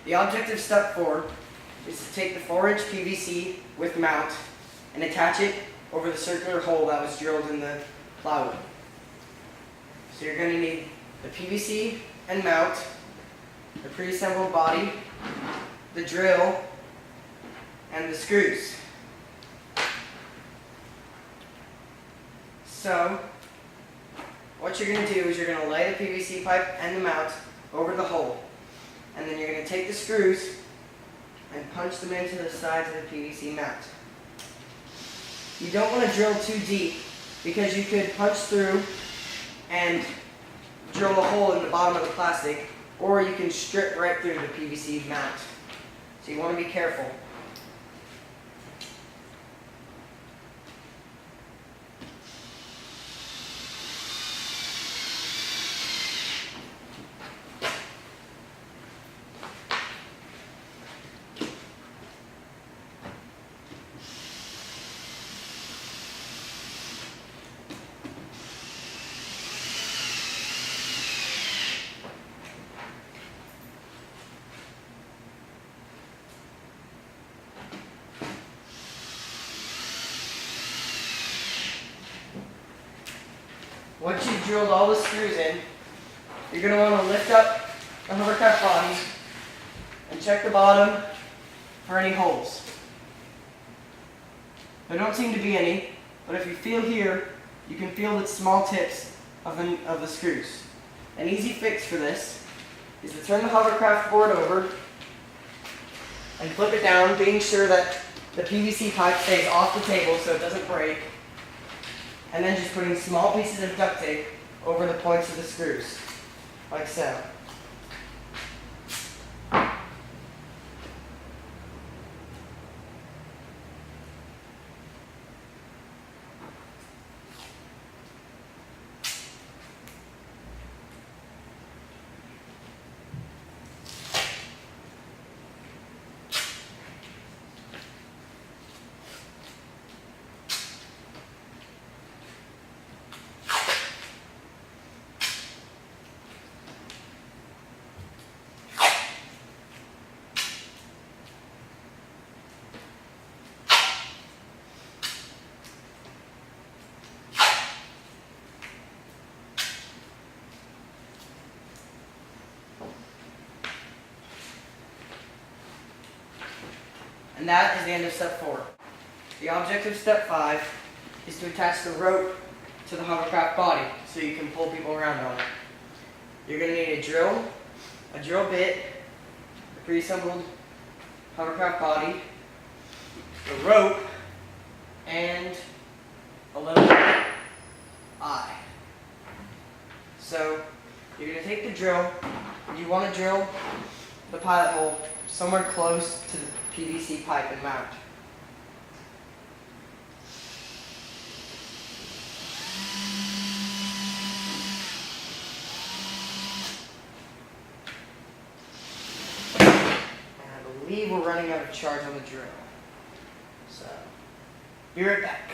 The object of step 4 is to take the 4-inch PVC with mount and attach it over the circular hole that was drilled in the plywood. So you're going to need the PVC and mount, the pre-assembled body, the drill, and the screws. So what you're going to do is you're going to lay the PVC pipe and the mount over the hole, and then you're going to take the screws and punch them into the sides of the PVC mount. You don't want to drill too deep because you could punch through and drill a hole in the bottom of the plastic, or you can strip right through the PVC mount. So you want to be careful. Once you've drilled all the screws in, you're going to want to lift up the hovercraft body and check the bottom for any holes. There don't seem to be any, but if you feel here, you can feel the small tips of the screws. An easy fix for this is to turn the hovercraft board over and flip it down, being sure that the PVC pipe stays off the table so it doesn't break, and then just putting small pieces of duct tape over the points of the screws, like so. And that is the end of step 4. The object of step 5 is to attach the rope to the hovercraft body so you can pull people around on it. You're going to need a drill bit, a pre-assembled hovercraft body, the rope, and a little eye. So you're going to take the drill, and you want to drill the pilot hole somewhere close to the PVC pipe and mount. And I believe we're running out of charge on the drill. So, be right back.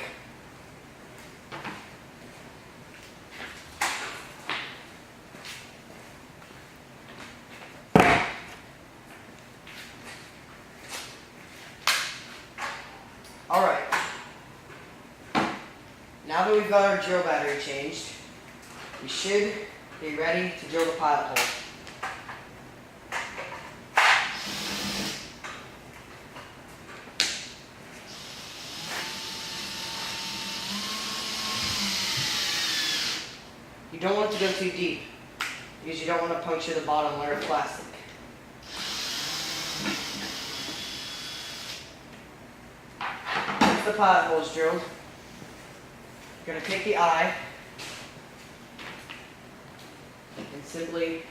Alright, now that we've got our drill battery changed, we should be ready to drill the pilot hole. You don't want it to go too deep, because you don't want to puncture the bottom layer of plastic. The pilot hole is drilled. You're going to take the eye and simply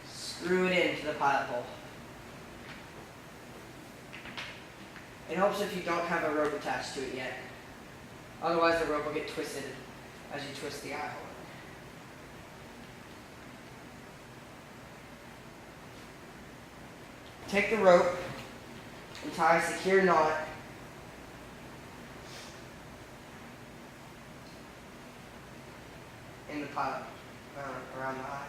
screw it into the pilot hole. It helps if you don't have a rope attached to it yet. Otherwise the rope will get twisted as you twist the eye hole. Take the rope and tie a secure knot in the pilot around the eye.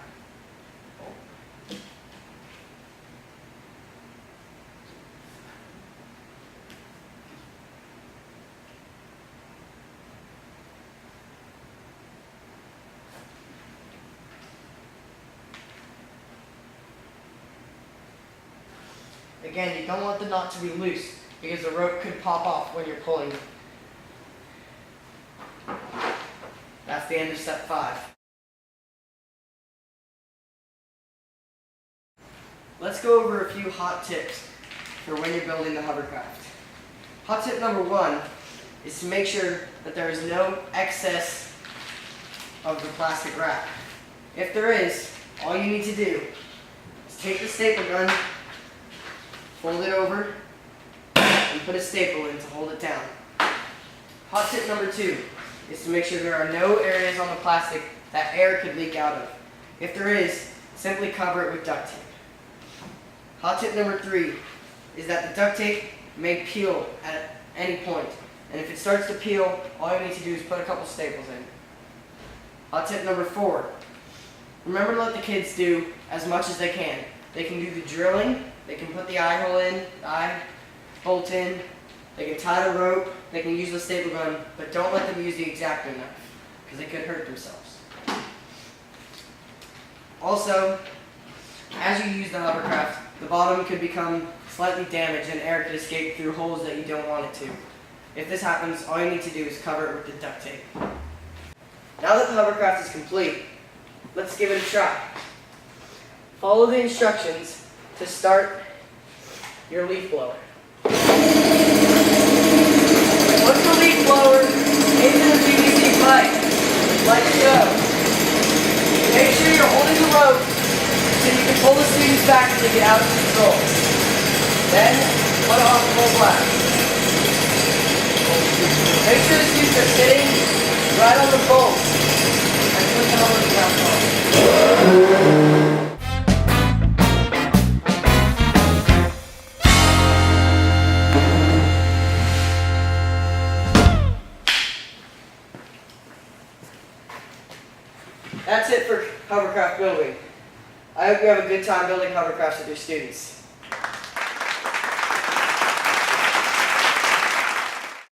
Again, you don't want the knot to be loose because the rope could pop off when you're pulling. That's the end of step 5. Let's go over a few hot tips for when you're building the hovercraft. Hot tip number 1 is to make sure that there is no excess of the plastic wrap. If there is, all you need to do is take the staple gun, fold it over, and put a staple in to hold it down. Hot tip number 2 is to make sure there are no areas on the plastic that air could leak out of. If there is, simply cover it with duct tape. Hot tip number 3 is that the duct tape may peel at any point, and if it starts to peel, all you need to do is put a couple staples in. Hot tip number 4, remember to let the kids do as much as they can. They can do the drilling, they can put the eye hole in, the eye bolt in, they can tie the rope, they can use the staple gun, but don't let them use the X-Acto knife, because they could hurt themselves. Also, as you use the hovercraft, the bottom could become slightly damaged and air could escape through holes that you don't want it to. If this happens, all you need to do is cover it with the duct tape. Now that the hovercraft is complete, let's give it a try. Follow the instructions to start your leaf blower. Put the leaf blower into the PVC pipe, like so. Make sure you're holding the rope so you can pull the students back as they get out of control. Then, put it on full blast. Make sure the students are sitting right on the bolt and put the hovercraft on. That's it for hovercraft building. I hope you have a good time building hovercrafts with your students.